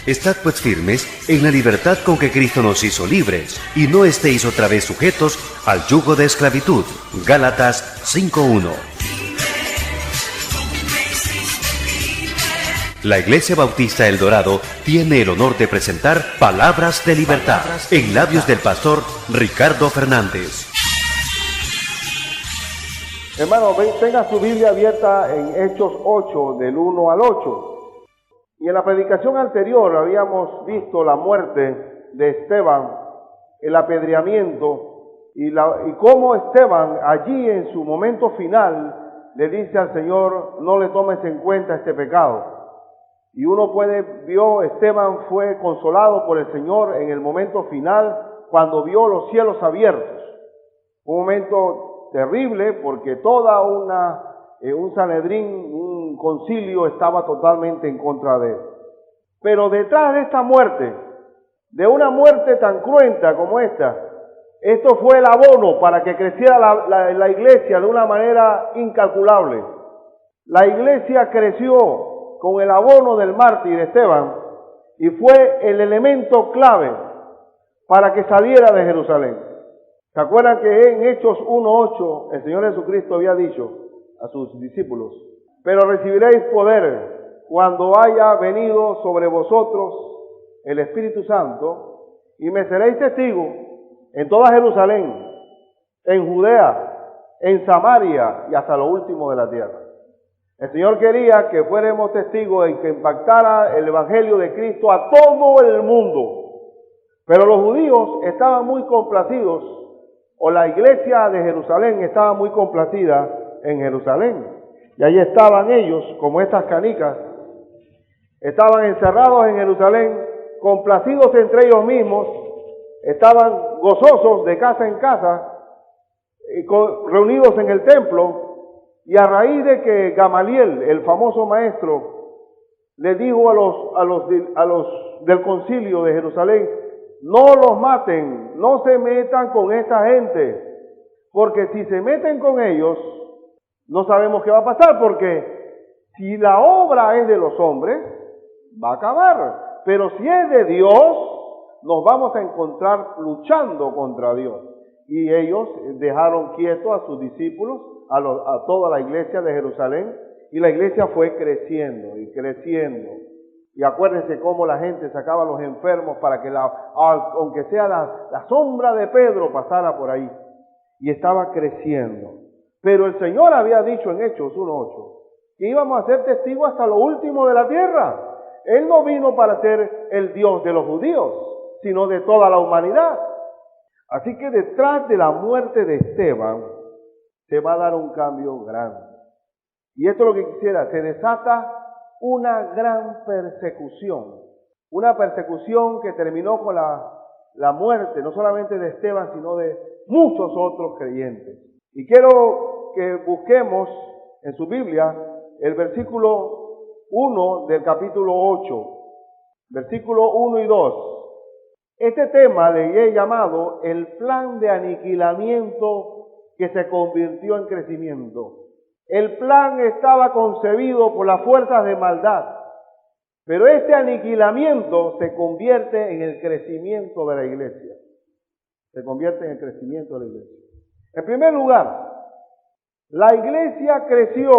Estad pues firmes en la libertad con que Cristo nos hizo libres, y no estéis otra vez sujetos al yugo de esclavitud. Gálatas 5:1. La Iglesia Bautista El Dorado tiene el honor de presentar Palabras de Libertad en labios del pastor Ricardo Fernández. Hermano, tenga su Biblia abierta en Hechos 8, del 1 al 8. Y en la predicación anterior habíamos visto la muerte de Esteban, el apedreamiento, y cómo Esteban allí en su momento final le dice al Señor: no le tomes en cuenta este pecado. Y uno vio, Esteban fue consolado por el Señor en el momento final cuando vio los cielos abiertos. Un momento terrible porque toda un Sanedrín, un concilio estaba totalmente en contra de él. Pero detrás de esta muerte, de una muerte tan cruenta como esta, esto fue el abono para que creciera la iglesia de una manera incalculable. La iglesia creció con el abono del mártir Esteban y fue el elemento clave para que saliera de Jerusalén. ¿Se acuerdan que en Hechos 1:8 el Señor Jesucristo había dicho a sus discípulos: pero recibiréis poder cuando haya venido sobre vosotros el Espíritu Santo, y me seréis testigos en toda Jerusalén, en Judea, en Samaria y hasta lo último de la tierra? El Señor quería que fuéramos testigos y que impactara el Evangelio de Cristo a todo el mundo. Pero los judíos estaban muy complacidos, o la iglesia de Jerusalén estaba muy complacida en Jerusalén. Y allí estaban ellos, como estas canicas, estaban encerrados en Jerusalén, complacidos entre ellos mismos, estaban gozosos de casa en casa, reunidos en el templo. Y a raíz de que Gamaliel, el famoso maestro, le dijo a los del concilio de Jerusalén: no los maten, no se metan con esta gente, porque si se meten con ellos, no sabemos qué va a pasar, porque si la obra es de los hombres, va a acabar, pero si es de Dios, nos vamos a encontrar luchando contra Dios. Y ellos dejaron quietos a sus discípulos, a toda la iglesia de Jerusalén, y la iglesia fue creciendo y creciendo. Y acuérdense cómo la gente sacaba a los enfermos para que aunque sea la sombra de Pedro pasara por ahí. Y estaba creciendo. Pero el Señor había dicho en Hechos 1:8 que íbamos a ser testigos hasta lo último de la tierra. Él no vino para ser el Dios de los judíos, sino de toda la humanidad. Así que detrás de la muerte de Esteban se va a dar un cambio grande. Y esto es lo que quisiera: se desata una gran persecución. Una persecución que terminó con la muerte, no solamente de Esteban, sino de muchos otros creyentes. Y quiero que busquemos en su Biblia el versículo 1 del capítulo 8. Versículo 1 y 2. Este tema le he llamado el plan de aniquilamiento que se convirtió en crecimiento. El plan estaba concebido por las fuerzas de maldad, pero este aniquilamiento se convierte en el crecimiento de la iglesia. Se convierte en el crecimiento de la iglesia. En primer lugar, la iglesia creció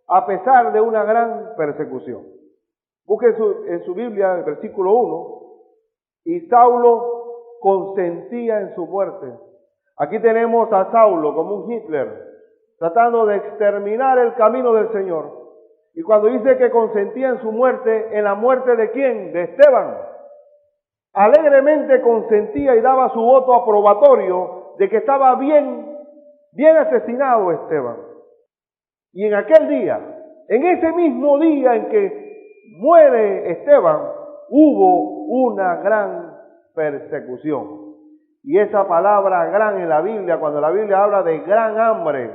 a pesar de una gran persecución. Busque en su Biblia el versículo 1. Y Saulo consentía en su muerte. Aquí tenemos a Saulo como un Hitler, tratando de exterminar el camino del Señor. Y cuando dice que consentía en su muerte, ¿en la muerte de quién? De Esteban. Alegremente consentía y daba su voto aprobatorio de que estaba bien asesinado Esteban. Y en aquel día, en ese mismo día en que muere Esteban, hubo una gran persecución. Y esa palabra gran en la Biblia, cuando la Biblia habla de gran hambre,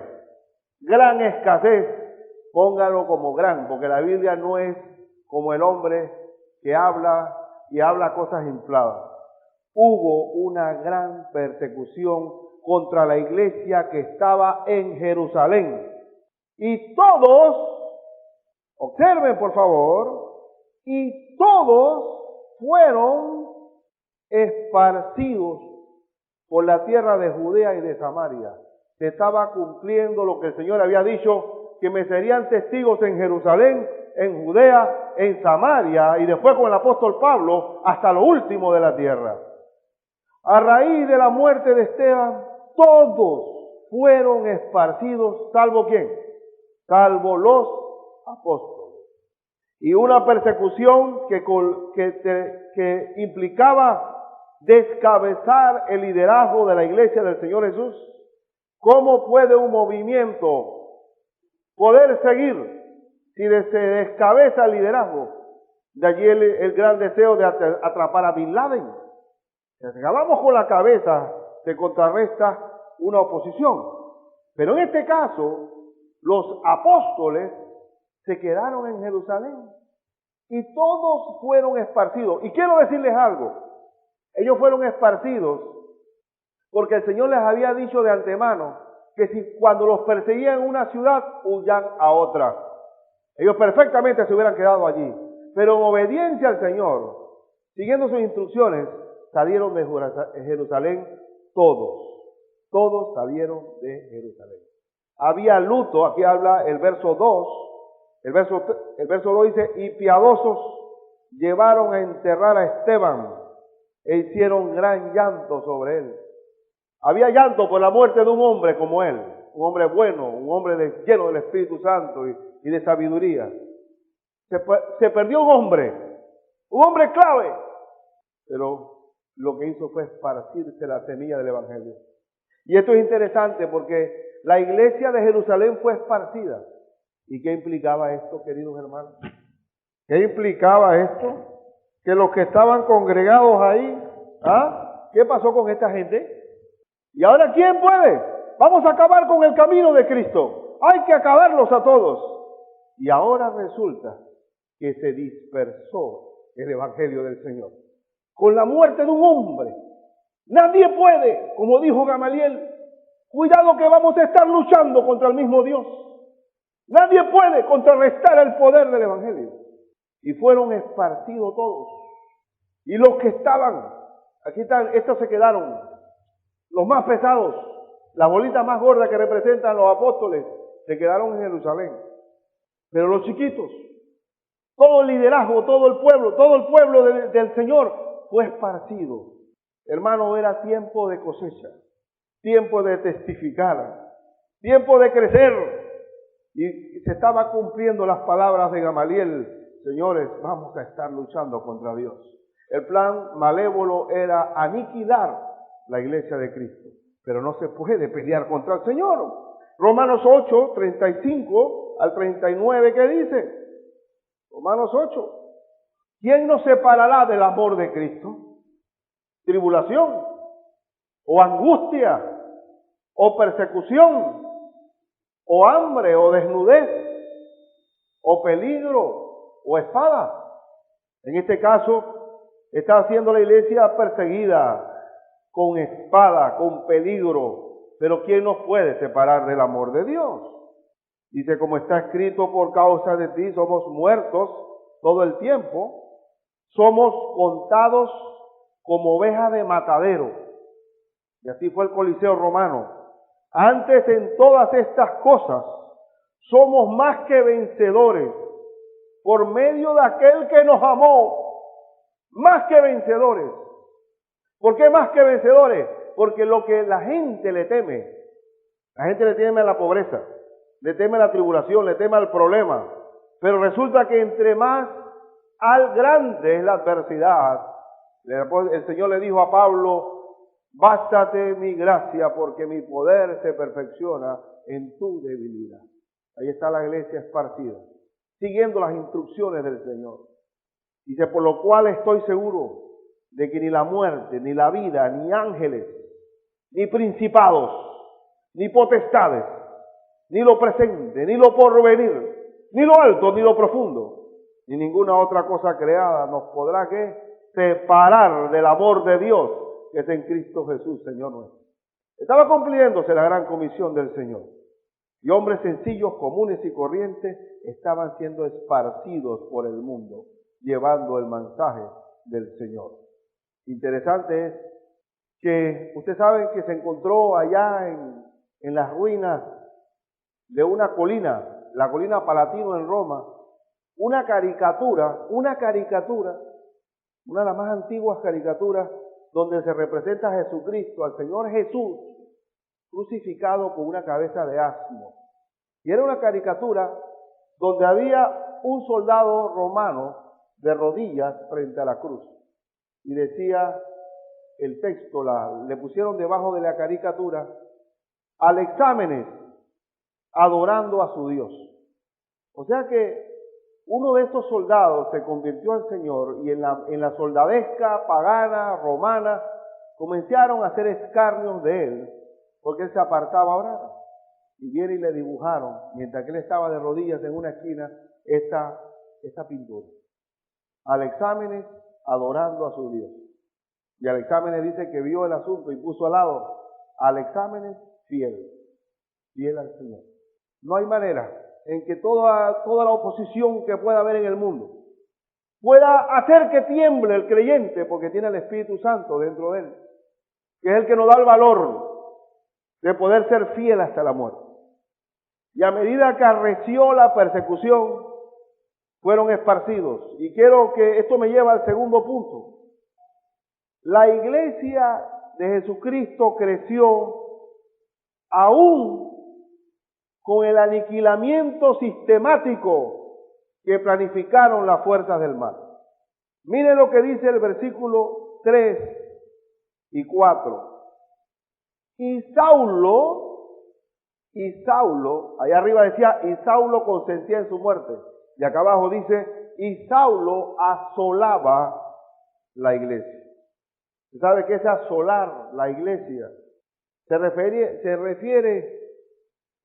gran escasez, póngalo como gran, porque la Biblia no es como el hombre que habla y habla cosas infladas. Hubo una gran persecución contra la iglesia que estaba en Jerusalén. Y todos, observen por favor, y todos fueron esparcidos por la tierra de Judea y de Samaria. Se estaba cumpliendo lo que el Señor había dicho, que me serían testigos en Jerusalén, en Judea, en Samaria, y después con el apóstol Pablo, hasta lo último de la tierra. A raíz de la muerte de Esteban, todos fueron esparcidos, ¿salvo quién? Salvo los apóstoles. Y una persecución que implicaba descabezar el liderazgo de la iglesia del Señor Jesús. ¿Cómo puede un movimiento poder seguir si se descabeza el liderazgo? De allí el gran deseo de atrapar a Bin Laden. Si acabamos con la cabeza, se contrarresta una oposición. Pero en este caso, los apóstoles se quedaron en Jerusalén y todos fueron esparcidos. Y quiero decirles algo, ellos fueron esparcidos porque el Señor les había dicho de antemano que si cuando los perseguían en una ciudad, huyan a otra. Ellos perfectamente se hubieran quedado allí, pero en obediencia al Señor, siguiendo sus instrucciones, salieron de Jerusalén todos salieron de Jerusalén. Había luto, aquí habla el verso 2, el verso 2 dice, y piadosos llevaron a enterrar a Esteban e hicieron gran llanto sobre él. Había llanto por la muerte de un hombre como él, un hombre bueno, un hombre lleno del Espíritu Santo y de sabiduría. Se perdió un hombre clave, pero lo que hizo fue esparcirse la semilla del Evangelio. Y esto es interesante porque la iglesia de Jerusalén fue esparcida. ¿Y qué implicaba esto, queridos hermanos? ¿Qué implicaba esto? Que los que estaban congregados ahí, ¿qué pasó con esta gente? ¿Y ahora quién puede? Vamos a acabar con el camino de Cristo. Hay que acabarlos a todos. Y ahora resulta que se dispersó el Evangelio del Señor. Con la muerte de un hombre. Nadie puede, como dijo Gamaliel, cuidado que vamos a estar luchando contra el mismo Dios. Nadie puede contrarrestar el poder del Evangelio. Y fueron esparcidos todos. Y los que estaban, aquí están, estos se quedaron, los más pesados, las bolitas más gordas que representan los apóstoles, se quedaron en Jerusalén. Pero los chiquitos, todo el liderazgo, todo el pueblo del Señor fue esparcido. Hermano, era tiempo de cosecha, tiempo de testificar, tiempo de crecer. Y se estaba cumpliendo las palabras de Gamaliel. Señores, vamos a estar luchando contra Dios. El plan malévolo era aniquilar la iglesia de Cristo. Pero no se puede pelear contra el Señor. Romanos 8, 35 al 39, ¿qué dice? Romanos 8. ¿Quién nos separará del amor de Cristo? ¿Tribulación? ¿O angustia? ¿O persecución? ¿O hambre? ¿O desnudez? ¿O peligro? ¿O espada? En este caso, está siendo la iglesia perseguida con espada, con peligro. Pero ¿quién nos puede separar del amor de Dios? Dice, como está escrito, por causa de ti somos muertos todo el tiempo. Somos contados como ovejas de matadero. Y así fue el Coliseo romano. Antes en todas estas cosas somos más que vencedores por medio de aquel que nos amó. Más que vencedores. ¿Por qué más que vencedores? Porque lo que la gente le teme a la pobreza, le teme a la tribulación, le teme al problema. Pero resulta que entre más grande es la adversidad, el Señor le dijo a Pablo, bástate mi gracia porque mi poder se perfecciona en tu debilidad. Ahí está la iglesia esparcida, siguiendo las instrucciones del Señor. Dice, por lo cual estoy seguro de que ni la muerte, ni la vida, ni ángeles, ni principados, ni potestades, ni lo presente, ni lo porvenir, ni lo alto, ni lo profundo, ni ninguna otra cosa creada nos podrá separar del amor de Dios que es en Cristo Jesús, Señor nuestro. Estaba cumpliéndose la gran comisión del Señor. Y hombres sencillos, comunes y corrientes estaban siendo esparcidos por el mundo. llevando el mensaje del Señor. Interesante es que usted sabe que se encontró allá en las ruinas de una colina, la colina Palatino en Roma, una caricatura, una de las más antiguas caricaturas, donde se representa a Jesucristo, al Señor Jesús, crucificado con una cabeza de asno. Y era una caricatura donde había un soldado romano de rodillas frente a la cruz. Y decía el texto, le pusieron debajo de la caricatura, Alexámenes, adorando a su Dios. O sea que uno de estos soldados se convirtió al Señor y en la soldadesca pagana, romana, comenzaron a hacer escarnios de él, porque él se apartaba a orar. Y viene y le dibujaron, mientras que él estaba de rodillas en una esquina, esta pintura. Alexámenes adorando a su Dios. Y Alexámenes dice que vio el asunto y puso al lado, Alexámenes fiel al Señor. No hay manera en que toda la oposición que pueda haber en el mundo pueda hacer que tiemble el creyente, porque tiene el Espíritu Santo dentro de él, que es el que nos da el valor de poder ser fiel hasta la muerte. Y a medida que arreció la persecución, fueron esparcidos. Y quiero que esto me lleva al segundo punto. La iglesia de Jesucristo creció aún con el aniquilamiento sistemático que planificaron las fuerzas del mal. Mire lo que dice el versículo 3 y 4. Y Saulo, allá arriba decía, y Saulo consentía en su muerte. Y acá abajo dice, y Saulo asolaba la iglesia. ¿Usted sabe qué es asolar la iglesia? Se refiere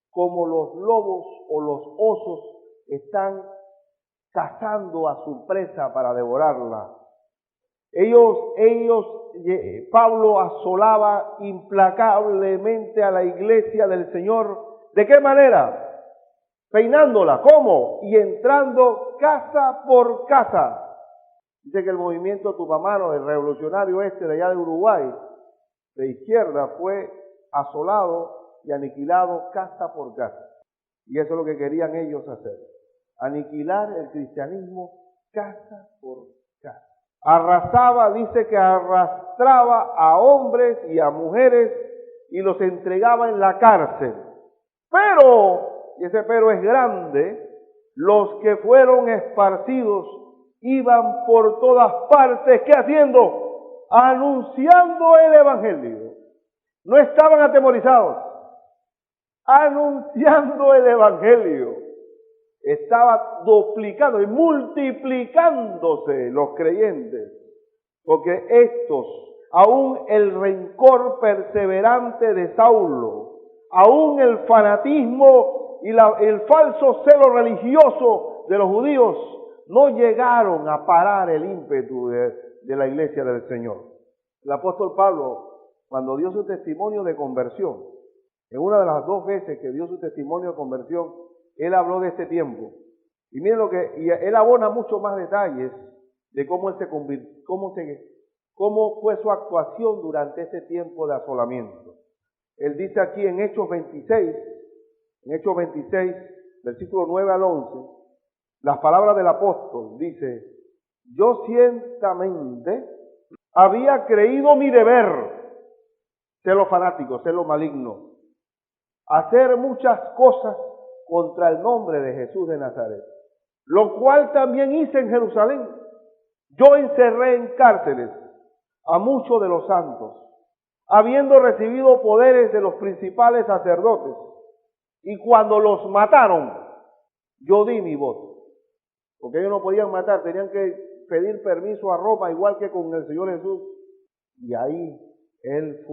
como los lobos o los osos están cazando a su presa para devorarla. Pablo asolaba implacablemente a la iglesia del Señor. ¿De qué manera? Peinándola. ¿Cómo? Y entrando casa por casa. Dice que el movimiento tupamaro, el revolucionario de allá de Uruguay, de izquierda, fue asolado y aniquilado casa por casa. Y eso es lo que querían ellos hacer. Aniquilar el cristianismo casa por casa. Arrasaba, dice que arrastraba a hombres y a mujeres y los entregaba en la cárcel. Pero, y ese pero es grande, los que fueron esparcidos iban por todas partes, ¿qué haciendo? Anunciando el evangelio. No estaban atemorizados, anunciando el evangelio. Estaba duplicando y multiplicándose los creyentes, porque estos, aún el rencor perseverante de Saulo, aún el fanatismo y el falso celo religioso de los judíos, no llegaron a parar el ímpetu de la iglesia del Señor. El apóstol Pablo, cuando dio su testimonio de conversión, en una de las 2 veces que dio su testimonio de conversión, él habló de este tiempo. Y miren y él abona mucho más detalles de cómo él se convirtió, cómo fue su actuación durante este tiempo de asolamiento. Él dice aquí en Hechos 26, versículo 9 al 11, las palabras del apóstol, dice, yo ciertamente había creído mi deber, ser lo fanático, ser lo maligno, hacer muchas cosas contra el nombre de Jesús de Nazaret, lo cual también hice en Jerusalén. Yo encerré en cárceles a muchos de los santos, habiendo recibido poderes de los principales sacerdotes, y cuando los mataron, yo di mi voto. Porque ellos no podían matar, tenían que pedir permiso a Roma, igual que con el Señor Jesús. Y ahí él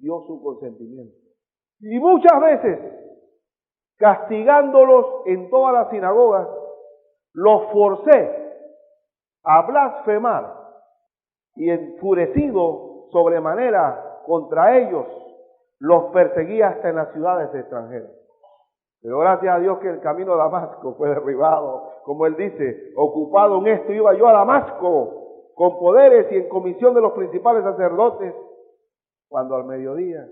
dio su consentimiento. Y muchas veces, castigándolos en todas las sinagogas, los forcé a blasfemar, y enfurecido sobremanera contra ellos, los perseguía hasta en las ciudades extranjeras. Pero gracias a Dios que el camino a Damasco fue derribado. Como él dice, ocupado en esto iba yo a Damasco, con poderes y en comisión de los principales sacerdotes, cuando al mediodía,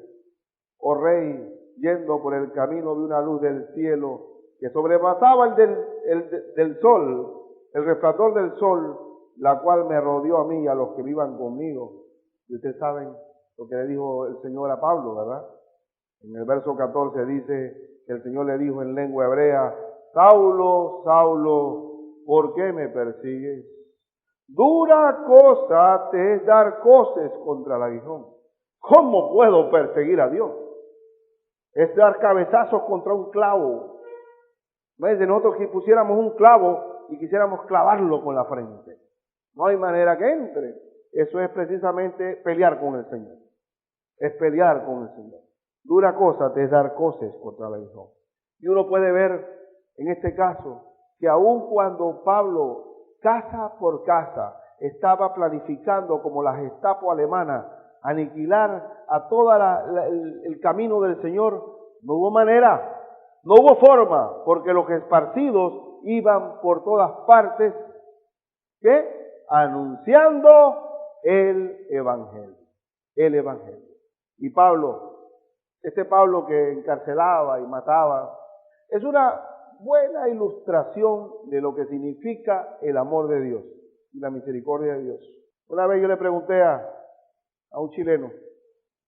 oh rey, yendo por el camino vi una luz del cielo que sobrepasaba el del sol, el resplandor del sol, la cual me rodeó a mí y a los que vivan conmigo. Y ustedes saben lo que le dijo el Señor a Pablo, ¿verdad? En el verso 14 dice que el Señor le dijo en lengua hebrea, Saulo, Saulo, ¿por qué me persigues? Dura cosa te es dar coces contra el aguijón. ¿Cómo puedo perseguir a Dios? Es dar cabezazos contra un clavo. ¿Ves? De nosotros que pusiéramos un clavo y quisiéramos clavarlo con la frente. No hay manera que entre. Eso es precisamente pelear con el Señor. Es pelear con el Señor. Dura cosa te es dar coces contra el aguijón. Y uno puede ver en este caso que aun cuando Pablo, casa por casa, estaba planificando como la Gestapo alemana, aniquilar a todo el camino del Señor, no hubo manera, no hubo forma, porque los esparcidos iban por todas partes, ¿qué? Anunciando el Evangelio. El Evangelio. Y Pablo, este Pablo que encarcelaba y mataba, es una buena ilustración de lo que significa el amor de Dios y la misericordia de Dios. Una vez yo le pregunté a un chileno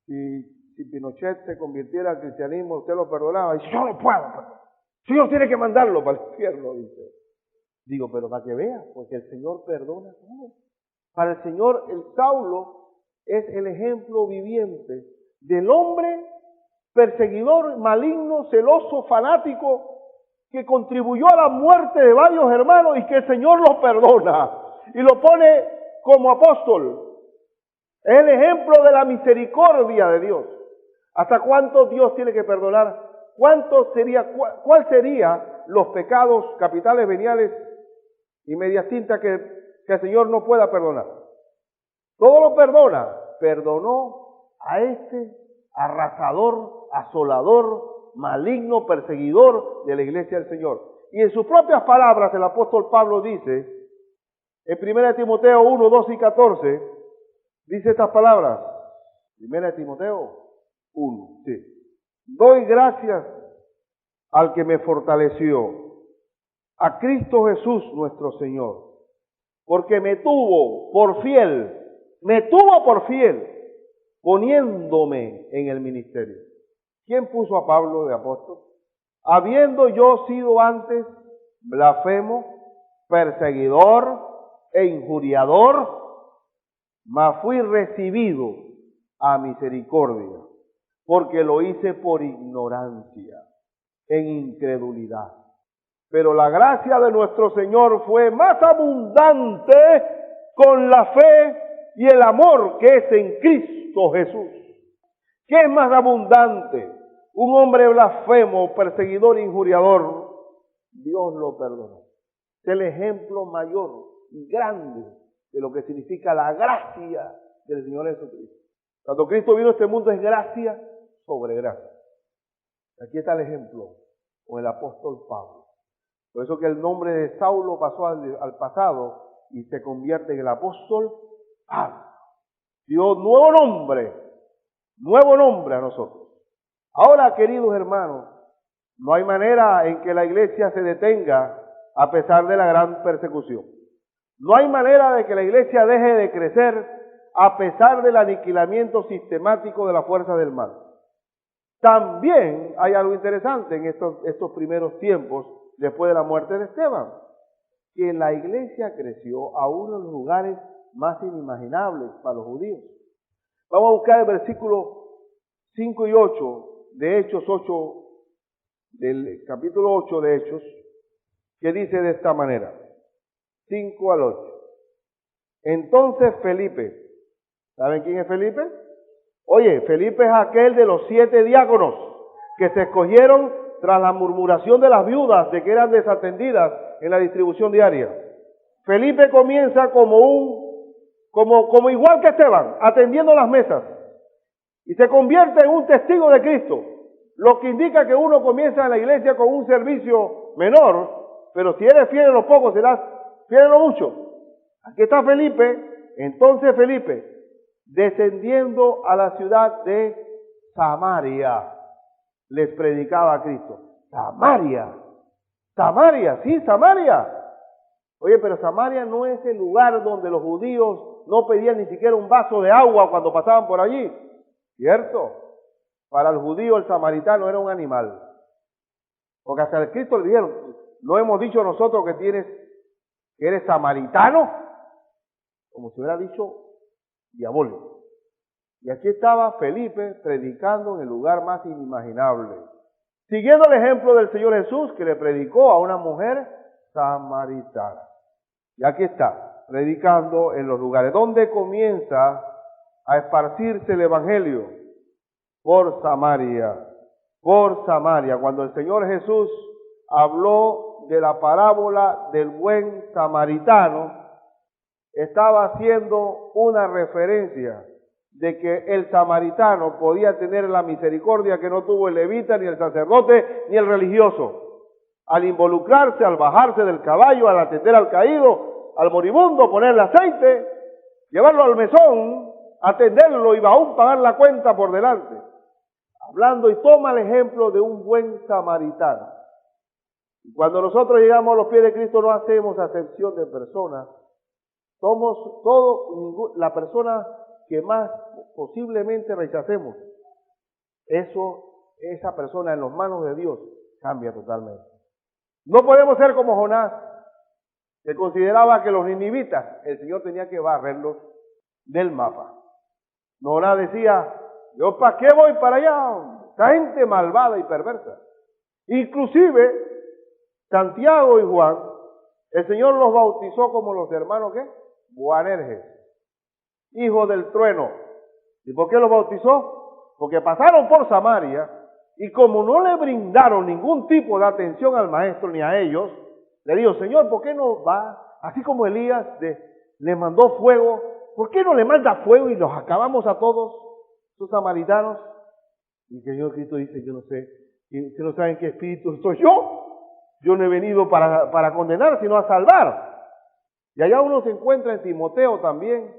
si Pinochet se convirtiera al cristianismo, ¿usted lo perdonaba? Y dice, yo no puedo, el Señor tiene que mandarlo para el infierno, dice. Digo, pero para que vea, porque el Señor perdona todo. Para el Señor, el Saulo es el ejemplo viviente del hombre perseguidor, maligno, celoso, fanático, que contribuyó a la muerte de varios hermanos y que el Señor lo perdona y lo pone como apóstol. Es el ejemplo de la misericordia de Dios. ¿Hasta cuánto Dios tiene que perdonar? ¿Cuál sería los pecados capitales, veniales y medias tintas que el Señor no pueda perdonar? Todo lo perdona. Perdonó a este arrasador, asolador, maligno, perseguidor de la iglesia del Señor. Y en sus propias palabras el apóstol Pablo dice, en 1 Timoteo 1, 12 y 14, dice estas palabras, 1 Timoteo 1, sí. Doy gracias al que me fortaleció, a Cristo Jesús nuestro Señor, porque me tuvo por fiel, poniéndome en el ministerio. ¿Quién puso a Pablo de apóstol? Habiendo yo sido antes blasfemo, perseguidor e injuriador, mas fui recibido a misericordia, porque lo hice por ignorancia, en incredulidad. Pero la gracia de nuestro Señor fue más abundante con la fe y el amor que es en Cristo Jesús. ¿Qué es más abundante? Un hombre blasfemo, perseguidor, injuriador. Dios lo perdonó. Es el ejemplo mayor y grande de lo que significa la gracia del Señor Jesucristo. Cuando Cristo vino a este mundo es gracia sobre gracia. Aquí está el ejemplo con el apóstol Pablo. Por eso que el nombre de Saulo pasó al pasado y se convierte en el apóstol Pablo. Dio nuevo nombre a nosotros. Ahora, queridos hermanos, no hay manera en que la iglesia se detenga a pesar de la gran persecución. No hay manera de que la iglesia deje de crecer a pesar del aniquilamiento sistemático de la fuerza del mal. También hay algo interesante en estos primeros tiempos, después de la muerte de Esteban, que la iglesia creció a uno de los lugares más inimaginables para los judíos. Vamos a buscar el versículo 5 y 8 de Hechos 8, del capítulo 8 de Hechos, que dice de esta manera, 5 al 8. Entonces Felipe, ¿saben quién es Felipe? Oye, Felipe es aquel de los 7 diáconos que se escogieron tras la murmuración de las viudas de que eran desatendidas en la distribución diaria. Felipe comienza como igual que Esteban, atendiendo las mesas, y se convierte en un testigo de Cristo. lo que indica que uno comienza en la iglesia con un servicio menor, pero si eres fiel en lo poco, serás fiel en lo mucho. Aquí está Felipe. Entonces Felipe, descendiendo a la ciudad de Samaria, les predicaba a Cristo. Samaria, sí, Samaria. Oye, pero Samaria no es el lugar donde los judíos no pedían ni siquiera un vaso de agua cuando pasaban por allí, ¿cierto? Para el judío el samaritano era un animal. Porque hasta el Cristo le dijeron, ¿no hemos dicho nosotros que eres samaritano? Como si hubiera dicho diabólico. Y aquí estaba Felipe predicando en el lugar más inimaginable, siguiendo el ejemplo del Señor Jesús, que le predicó a una mujer samaritana. Y aquí está, predicando en los lugares. ¿Dónde comienza a esparcirse el Evangelio? Por Samaria. Por Samaria. Cuando el Señor Jesús habló de la parábola del buen samaritano, estaba haciendo una referencia de que el samaritano podía tener la misericordia que no tuvo el levita, ni el sacerdote, ni el religioso. Al involucrarse, al bajarse del caballo, al atender al caído, al moribundo, ponerle aceite, llevarlo al mesón, atenderlo y aún pagar la cuenta por delante. Hablando y toma el ejemplo de un buen samaritano. Y cuando nosotros llegamos a los pies de Cristo no hacemos acepción de personas. Somos la persona que más posiblemente rechacemos. Esa persona en las manos de Dios cambia totalmente. No podemos ser como Jonás, que consideraba que los ninivitas, el Señor tenía que barrerlos del mapa. Jonás decía, ¿yo para qué voy para allá? Esta gente malvada y perversa. Inclusive, Santiago y Juan, el Señor los bautizó como los hermanos, ¿qué? Boanerges, hijos del trueno. ¿Y por qué los bautizó? Porque pasaron por Samaria, y como no le brindaron ningún tipo de atención al maestro ni a ellos, le dijo, Señor, ¿por qué no va? Así como Elías le mandó fuego, ¿por qué no le manda fuego y los acabamos a todos, sus samaritanos? Y el Señor Cristo dice, yo no sé, ¿ustedes no saben qué espíritu soy yo? Yo no he venido para condenar, sino a salvar. Y allá uno se encuentra en Timoteo también,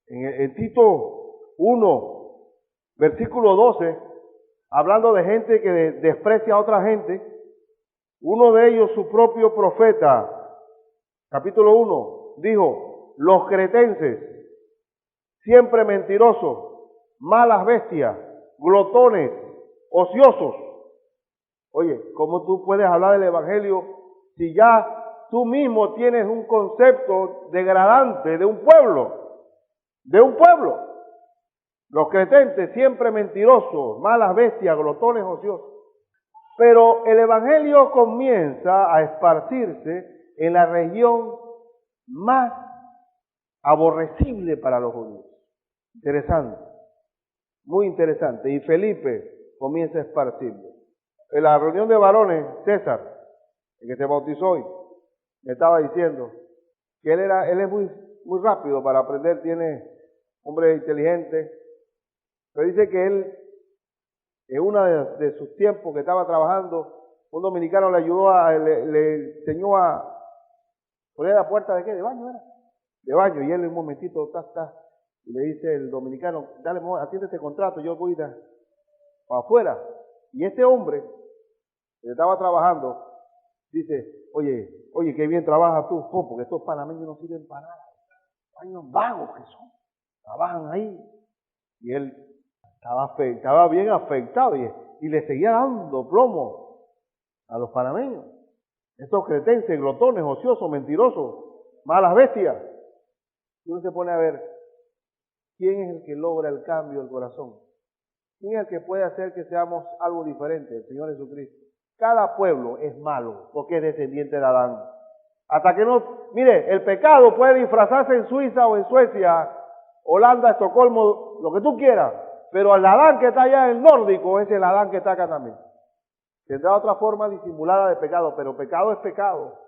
en Tito 1, versículo 12, hablando de gente que desprecia a otra gente. Uno de ellos, su propio profeta, capítulo 1, dijo, los cretenses, siempre mentirosos, malas bestias, glotones, ociosos. Oye, ¿cómo tú puedes hablar del Evangelio si ya tú mismo tienes un concepto degradante de un pueblo? De un pueblo. Los cretenses siempre mentirosos, malas bestias, glotones, ociosos. Pero el Evangelio comienza a esparcirse en la región más aborrecible para los judíos. Interesante, muy interesante. Y Felipe comienza a esparcirlo. En la reunión de varones, César, el que se bautizó hoy, me estaba diciendo que él es muy rápido para aprender, hombre inteligente, pero dice que él, en uno de sus tiempos que estaba trabajando, un dominicano le ayudó, le enseñó a poner la puerta de qué, de baño era, de baño, y él en un momentito, y le dice el dominicano, dale, atiende este contrato, yo voy para afuera. Y este hombre, que estaba trabajando, dice, oye, qué bien trabajas tú, porque estos panameños no sirven para nada, baños vagos que son, trabajan ahí. Y él estaba bien afectado y le seguía dando plomo a los panameños. Estos cretenses, glotones, ociosos, mentirosos, malas bestias. Y uno se pone a ver, ¿quién es el que logra el cambio del corazón? ¿Quién es el que puede hacer que seamos algo diferente? El Señor Jesucristo. Cada pueblo es malo porque es descendiente de Adán. Hasta que mire, el pecado puede disfrazarse en Suiza o en Suecia, Holanda, Estocolmo, lo que tú quieras, pero el Adán que está allá en el nórdico es el Adán que está acá también. Tendrá otra forma disimulada de pecado, pero pecado es pecado.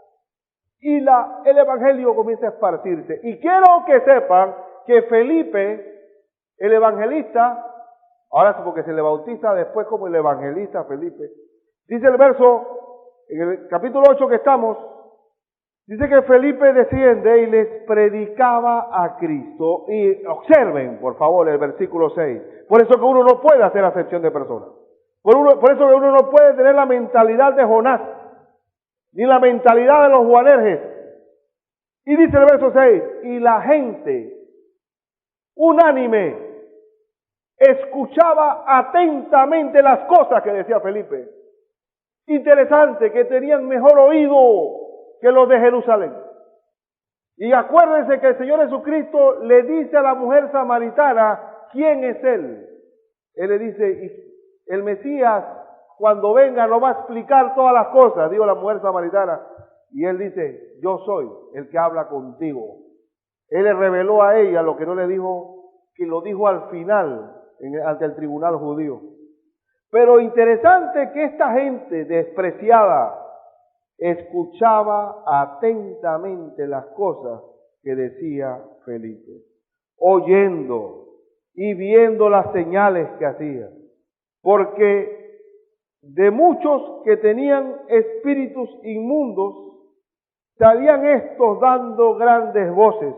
Y el Evangelio comienza a esparcirse. Y quiero que sepan que Felipe, el evangelista, Ahora sí, porque se le bautiza después como el evangelista Felipe. Dice el verso, en el capítulo 8 que estamos, dice que Felipe desciende y les predicaba a Cristo. Y observen, por favor, el versículo 6. Por eso que uno no puede hacer acepción de personas. Por eso que uno no puede tener la mentalidad de Jonás, ni la mentalidad de los Boanerges. Y dice el verso 6, y la gente unánime escuchaba atentamente las cosas que decía Felipe. Interesante, que tenían mejor oído que los de Jerusalén. Y acuérdense que el Señor Jesucristo le dice a la mujer samaritana, ¿quién es Él? Él le dice, el Mesías cuando venga nos va a explicar todas las cosas, dijo la mujer samaritana. Y Él dice, yo soy el que habla contigo. Él le reveló a ella lo que no le dijo, que lo dijo al final, ante el tribunal judío. Pero interesante que esta gente despreciada escuchaba atentamente las cosas que decía Felipe, oyendo y viendo las señales que hacía, porque de muchos que tenían espíritus inmundos, salían estos dando grandes voces.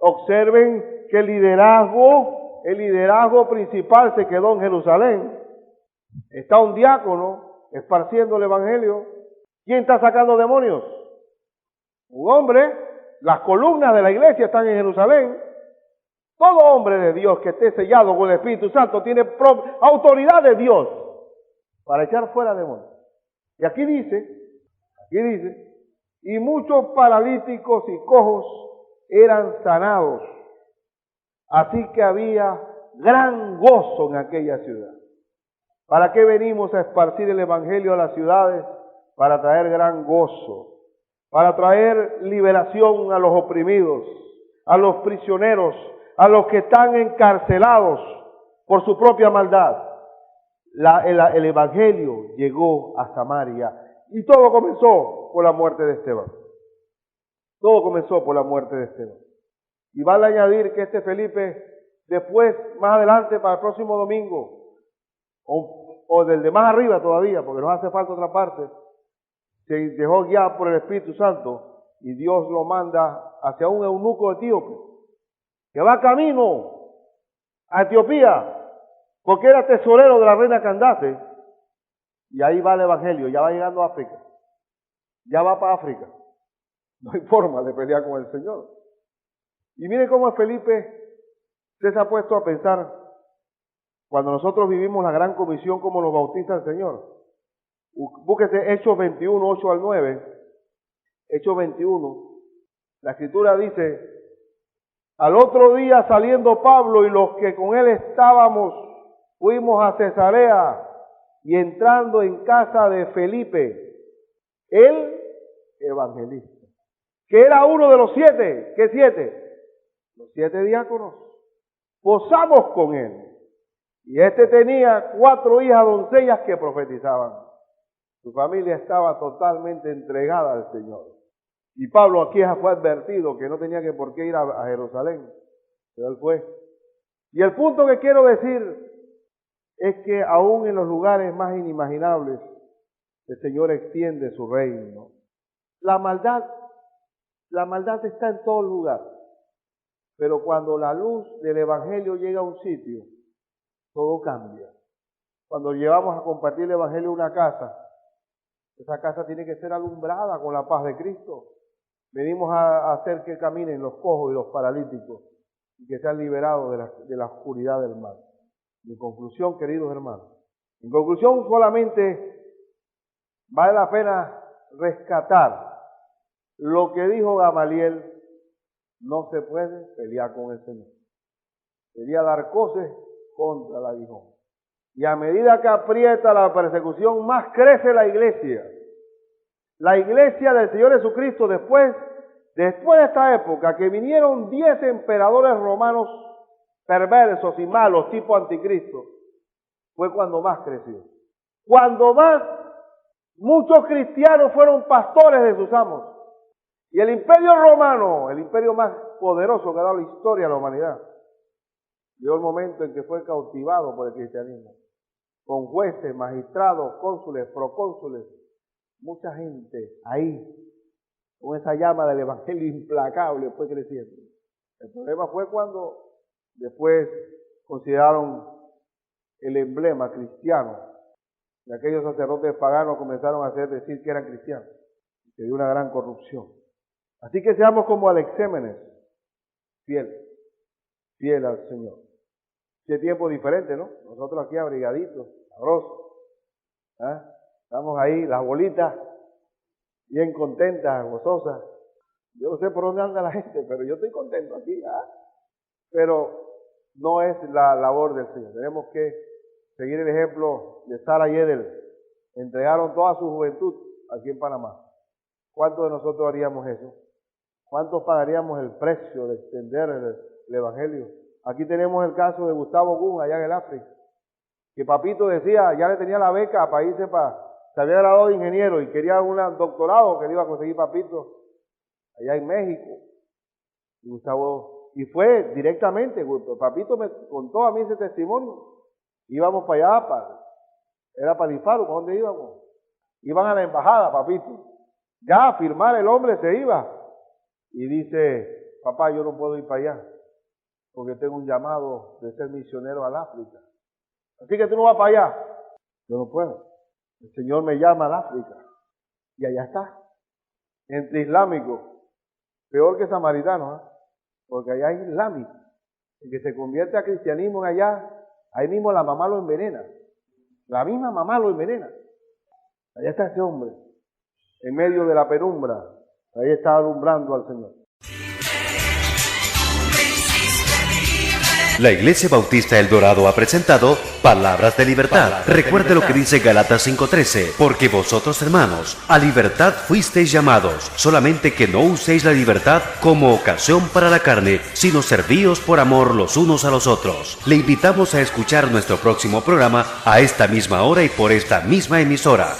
Observen que el liderazgo principal se quedó en Jerusalén. Está un diácono esparciendo el evangelio. ¿Quién está sacando demonios? Un hombre. Las columnas de la iglesia están en Jerusalén. Todo hombre de Dios que esté sellado con el Espíritu Santo tiene autoridad de Dios para echar fuera demonios. Y aquí dice, y muchos paralíticos y cojos eran sanados. Así que había gran gozo en aquella ciudad. ¿Para qué venimos a esparcir el evangelio a las ciudades? Para traer gran gozo, para traer liberación a los oprimidos, a los prisioneros, a los que están encarcelados por su propia maldad. El evangelio llegó a Samaria y todo comenzó por la muerte de Esteban. Todo comenzó por la muerte de Esteban. Y vale añadir que este Felipe, después, más adelante, para el próximo domingo, o del de más arriba todavía, porque nos hace falta otra parte, se dejó guiar por el Espíritu Santo y Dios lo manda hacia un eunuco etíope que va camino a Etiopía porque era tesorero de la reina Candace, y ahí va el evangelio, ya va llegando a África, ya va para África. No hay forma de pelear con el Señor. Y miren cómo Felipe se ha puesto a pensar cuando nosotros vivimos la gran comisión, como nos bautiza el Señor. Búsquese Hechos 21, 8 al 9. Hechos 21. La Escritura dice, al otro día saliendo Pablo y los que con él estábamos, fuimos a Cesarea y entrando en casa de Felipe, el evangelista, que era uno de los 7. ¿Qué 7? Los 7 diáconos. Posamos con él. Y este tenía 4 hijas doncellas que profetizaban. Su familia estaba totalmente entregada al Señor. Y Pablo aquí fue advertido que no tenía que por qué ir a Jerusalén, pero él fue. Y el punto que quiero decir es que aún en los lugares más inimaginables, el Señor extiende su reino. La maldad está en todo lugar. Pero cuando la luz del Evangelio llega a un sitio, todo cambia. Cuando llevamos a compartir el Evangelio a una casa, esa casa tiene que ser alumbrada con la paz de Cristo. Venimos a hacer que caminen los cojos y los paralíticos y que sean liberados de la oscuridad del mal. En conclusión, queridos hermanos, en conclusión solamente vale la pena rescatar lo que dijo Gamaliel: no se puede pelear con el Señor. Sería dar coces contra el aguijón. Y a medida que aprieta la persecución, más crece la iglesia. La iglesia del Señor Jesucristo, después de esta época, que vinieron 10 emperadores romanos perversos y malos, tipo anticristo, fue cuando más creció. Cuando más muchos cristianos fueron pastores de sus amos. Y el imperio romano, el imperio más poderoso que ha dado la historia a la humanidad, Llegó el momento en que fue cautivado por el cristianismo, con jueces, magistrados, cónsules, procónsules, mucha gente ahí, con esa llama del evangelio implacable, fue creciendo. El problema fue cuando después consideraron el emblema cristiano, y aquellos sacerdotes paganos comenzaron a hacer decir que eran cristianos, y se dio una gran corrupción. Así que seamos como Alexémenes, fiel al Señor. Qué tiempo diferente, ¿no? Nosotros aquí abrigaditos, sabrosos. Estamos ahí, las bolitas, bien contentas, gozosas. Yo no sé por dónde anda la gente, pero yo estoy contento aquí. Pero no es la labor del Señor. Tenemos que seguir el ejemplo de Sara y Edel. Entregaron toda su juventud aquí en Panamá. ¿Cuántos de nosotros haríamos eso? ¿Cuántos pagaríamos el precio de extender el Evangelio? Aquí tenemos el caso de Gustavo Gun, allá en el África, que papito decía, ya le tenía la beca para irse se había graduado de ingeniero y quería un doctorado que le iba a conseguir papito allá en México. Y fue directamente, papito me contó a mí ese testimonio. Íbamos para allá, era para Difaro, ¿para dónde íbamos? Iban a la embajada, papito. Ya a firmar el hombre se iba. Y dice, papá, yo no puedo ir para allá, porque tengo un llamado de ser misionero al África. Así que tú no vas para allá. Yo no puedo. El Señor me llama al África. Y allá está. Entre islámicos. Peor que samaritanos, porque allá hay islámicos. El que se convierte a cristianismo allá, ahí mismo la mamá lo envenena. La misma mamá lo envenena. Allá está ese hombre. En medio de la penumbra. Ahí está alumbrando al Señor. La Iglesia Bautista El Dorado ha presentado Palabras de Libertad. Recuerde lo que dice Gálatas 5:13, porque vosotros, hermanos, a libertad fuisteis llamados, solamente que no uséis la libertad como ocasión para la carne, sino servíos por amor los unos a los otros. Le invitamos a escuchar nuestro próximo programa a esta misma hora y por esta misma emisora.